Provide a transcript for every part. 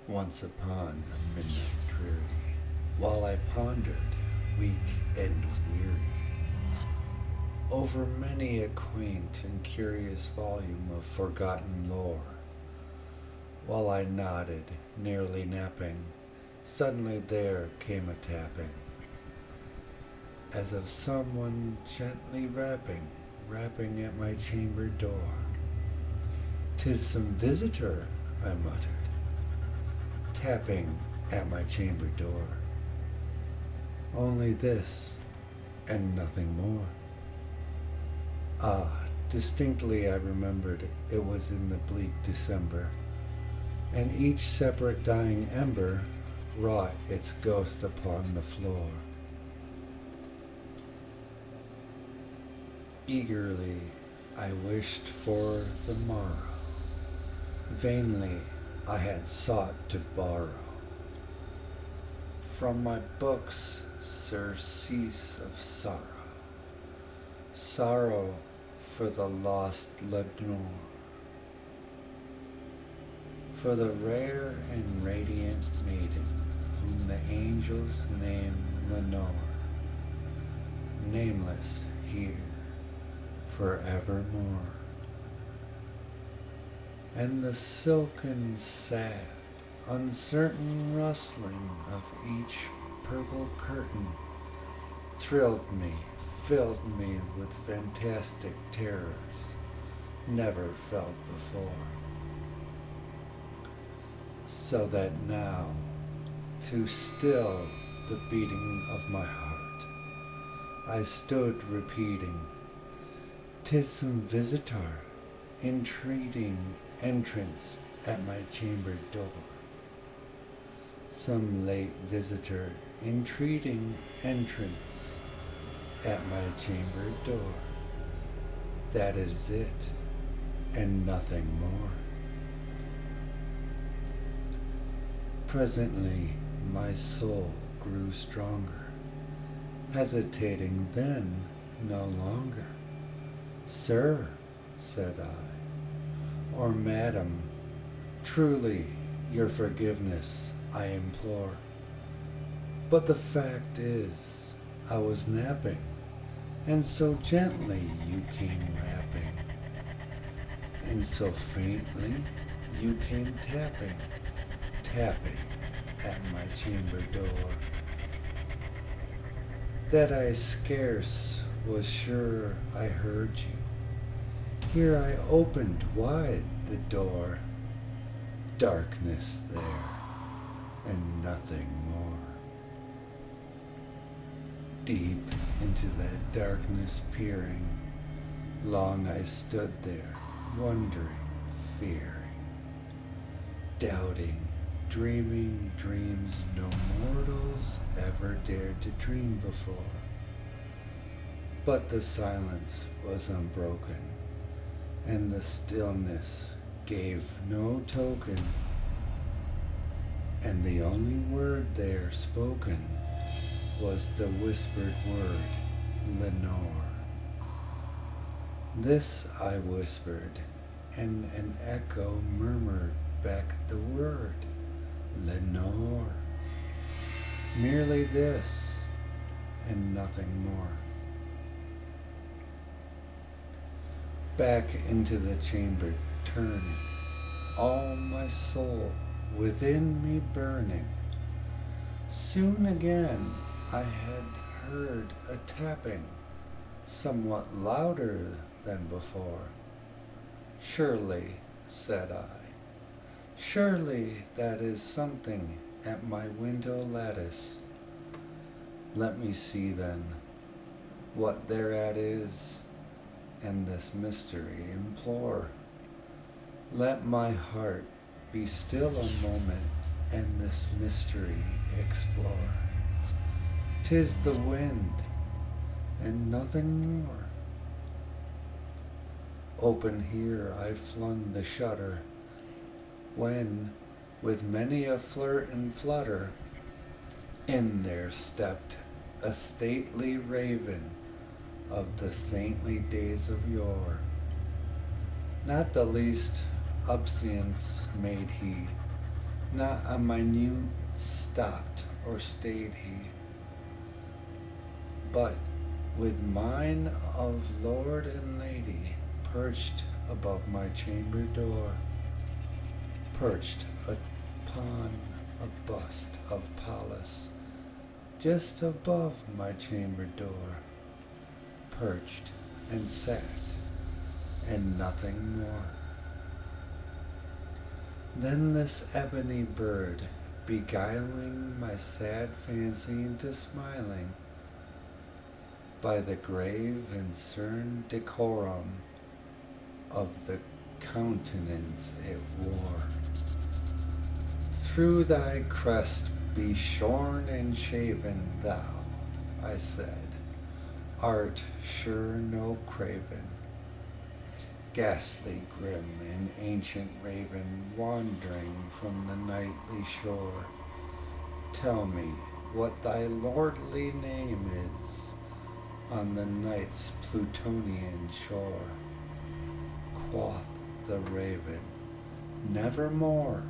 Once upon a midnight dreary, while I pondered, weak and weary, over many a quaint and curious volume of forgotten lore, while I nodded, nearly napping, suddenly there came a tapping, as of someone gently rapping at my chamber door. "'Tis some visitor," I muttered, tapping at my chamber door. Only this, and nothing more. Ah, distinctly I remembered it was in the bleak December, and each separate dying ember wrought its ghost upon the floor. Eagerly I wished for the morrow. Vainly I had sought to borrow from my books surcease of sorrow, sorrow for the lost Lenore, for the rare and radiant maiden whom the angels name Lenore, nameless here forevermore. And the silken, sad, uncertain rustling of each purple curtain thrilled me, filled me with fantastic terrors never felt before. So that now, to still the beating of my heart, I stood repeating, "'Tis some visitor, entreating entrance at my chamber door. Some late visitor entreating entrance at my chamber door. That is it, and nothing more." Presently my soul grew stronger, hesitating then no longer. "Sir," said I, "or madam, truly your forgiveness I implore. But the fact is, I was napping, and so gently you came rapping, and so faintly you came tapping at my chamber door, that I scarce was sure I heard you. Here I opened wide the door, darkness there, and nothing more. Deep into that darkness peering, long I stood there, wondering, fearing, doubting, dreaming dreams no mortals ever dared to dream before. But the silence was unbroken, and the stillness gave no token, and the only word there spoken was the whispered word, Lenore. This I whispered, and an echo murmured back the word, Lenore. Merely this, and nothing more. Back into the chamber turning, all my soul within me burning. Soon again I had heard a tapping, somewhat louder than before. "Surely," said I, "surely that is something at my window lattice. Let me see then what thereat is, and this mystery implore. Let my heart be still a moment, and this mystery explore. 'Tis the wind, and nothing more." Open here I flung the shutter, when, with many a flirt and flutter, in there stepped a stately raven of the saintly days of yore. Not the least obeisance made he, Not a minute stopped or stayed he, but with mine of lord and lady perched above my chamber door, perched upon a bust of Pallas, just above my chamber door, perched and sat, and nothing more. Then this ebony bird, beguiling my sad fancy into smiling, by the grave and stern decorum of the countenance it wore, through thy crest be shorn and shaven, thou, I said, art sure no craven, ghastly grim and ancient raven, wandering from the nightly shore. Tell me what thy lordly name is on the night's Plutonian shore. Quoth the raven, nevermore.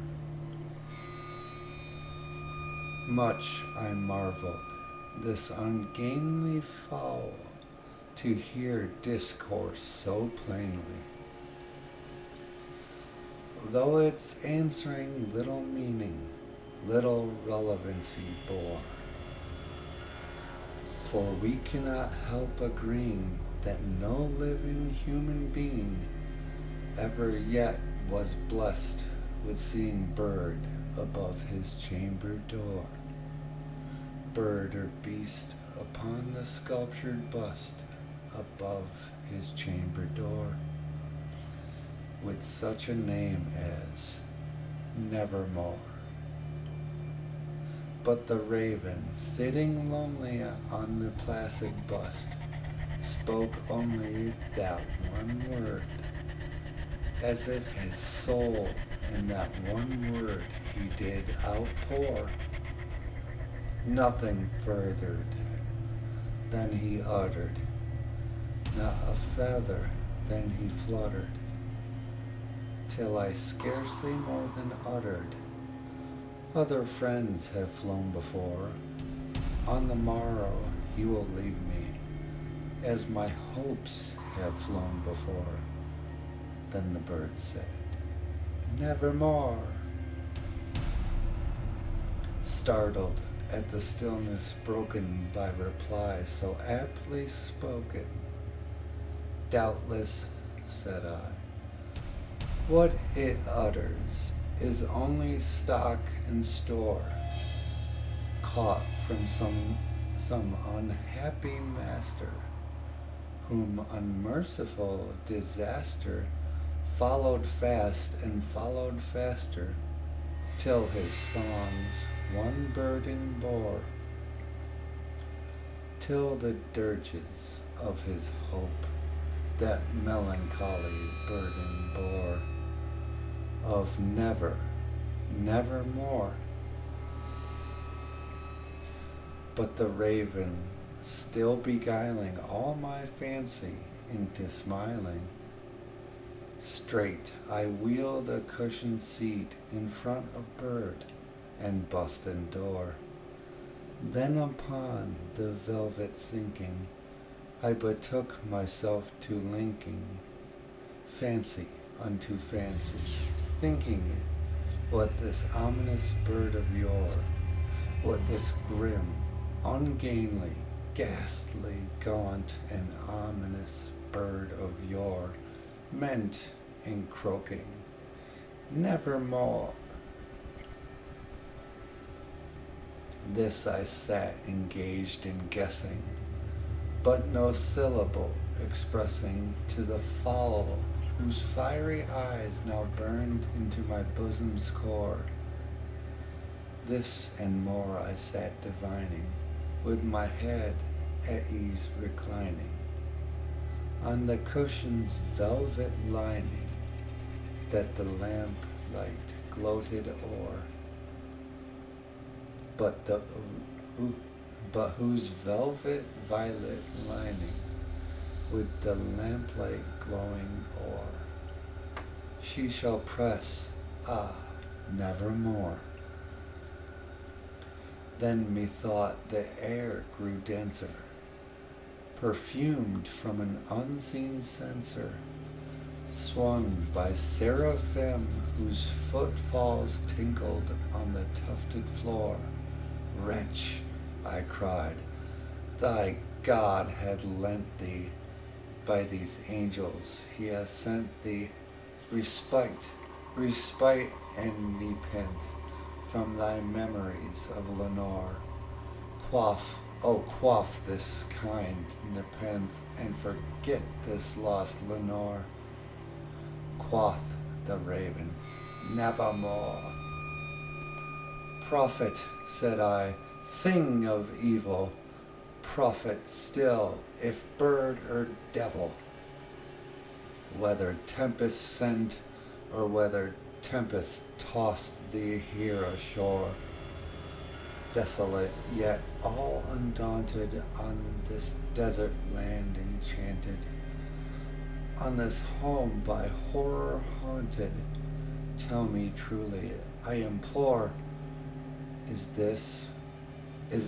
Much I marveled this ungainly fowl to hear discourse so plainly, though its answering little meaning, little relevancy bore. For we cannot help agreeing that no living human being ever yet was blessed with seeing bird above his chamber door, bird or beast upon the sculptured bust above his chamber door, with such a name as Nevermore. But the raven, sitting lonely on the placid bust, spoke only that one word, as if his soul in that one word he did outpour. Nothing furthered than he uttered, not a feather than he fluttered, till I scarcely more than uttered, other friends have flown before, on the morrow he will leave me, as my hopes have flown before. Then the bird said, nevermore. Startled at the stillness broken by reply so aptly spoken, doubtless, said I, what it utters is only stock and store, caught from some unhappy master, whom unmerciful disaster followed fast and followed faster, till his songs one burden bore, till the dirges of his hope that melancholy burden bore, of never, nevermore. But the raven, still beguiling all my fancy into smiling, straight I wheeled a cushioned seat in front of bird and bust and door. Then upon the velvet sinking, I betook myself to linking fancy unto fancy, thinking what this ominous bird of yore, what this grim, ungainly, ghastly, gaunt, and ominous bird of yore meant in croaking, nevermore. This I sat engaged in guessing, but no syllable expressing to the fowl whose fiery eyes now burned into my bosom's core. This and more I sat divining, with my head at ease reclining, on the cushion's velvet lining, that the lamplight gloated o'er, but whose velvet violet lining, with the lamplight glowing o'er, she shall press, nevermore. Then methought the air grew denser, perfumed from an unseen censer, swung by seraphim whose footfalls tinkled on the tufted floor. Wretch, I cried, thy God had lent thee, by these angels he has sent thee, respite, respite and nepenthe from thy memories of Lenore. Quaff, oh quaff this kind nepenthe, and forget this lost Lenore. Quoth the raven, nevermore. Prophet, said I, thing of evil, prophet still, if bird or devil, whether tempest sent, or whether tempest tossed thee here ashore, desolate yet all undaunted, on this desert land enchanted, on this home by horror haunted, tell me truly, I implore, is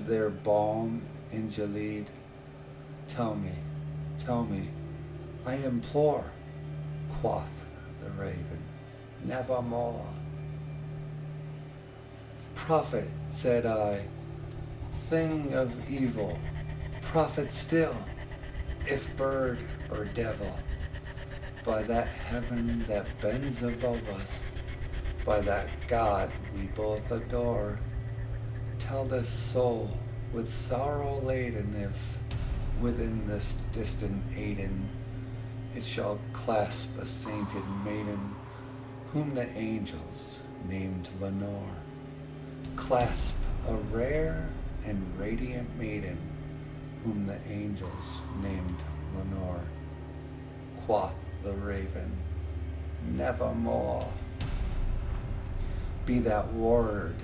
there balm in Gilead? Tell me, I implore, quoth the raven, nevermore. Prophet, said I, thing of evil, prophet still, if bird or devil, by that heaven that bends above us, by that God we both adore, tell this soul with sorrow laden if within this distant Aden it shall clasp a sainted maiden whom the angels named Lenore. Clasp a rare and radiant maiden whom the angels named Lenore. Quoth the raven, nevermore. Be that word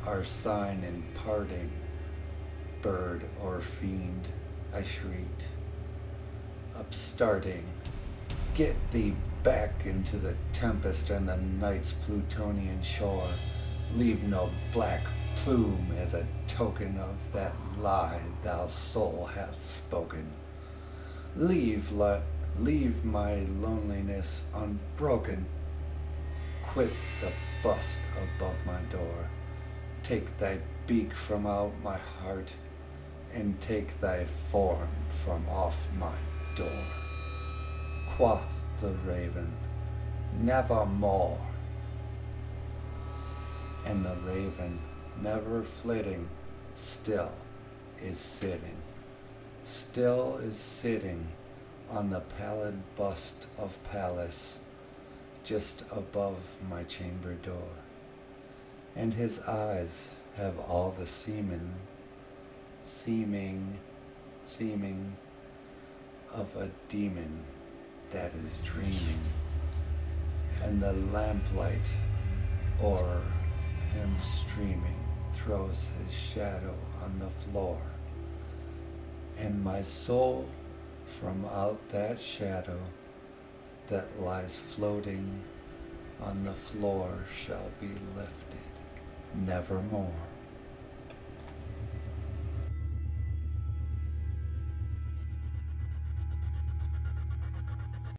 our sign in parting, bird or fiend, I shrieked, upstarting, get thee back into the tempest and the night's Plutonian shore. Leave no black plume as a token of that lie thou soul hath spoken. Leave my loneliness unbroken. Quit the bust above my door. Take thy beak from out my heart, and take thy form from off my door. Quoth the raven, nevermore. And the raven, never flitting, still is sitting on the pallid bust of Pallas, just above my chamber door. And his eyes have all the seeming of a demon that is dreaming, and the lamplight o'er him streaming throws his shadow on the floor, and my soul from out that shadow that lies floating on the floor shall be lifted nevermore.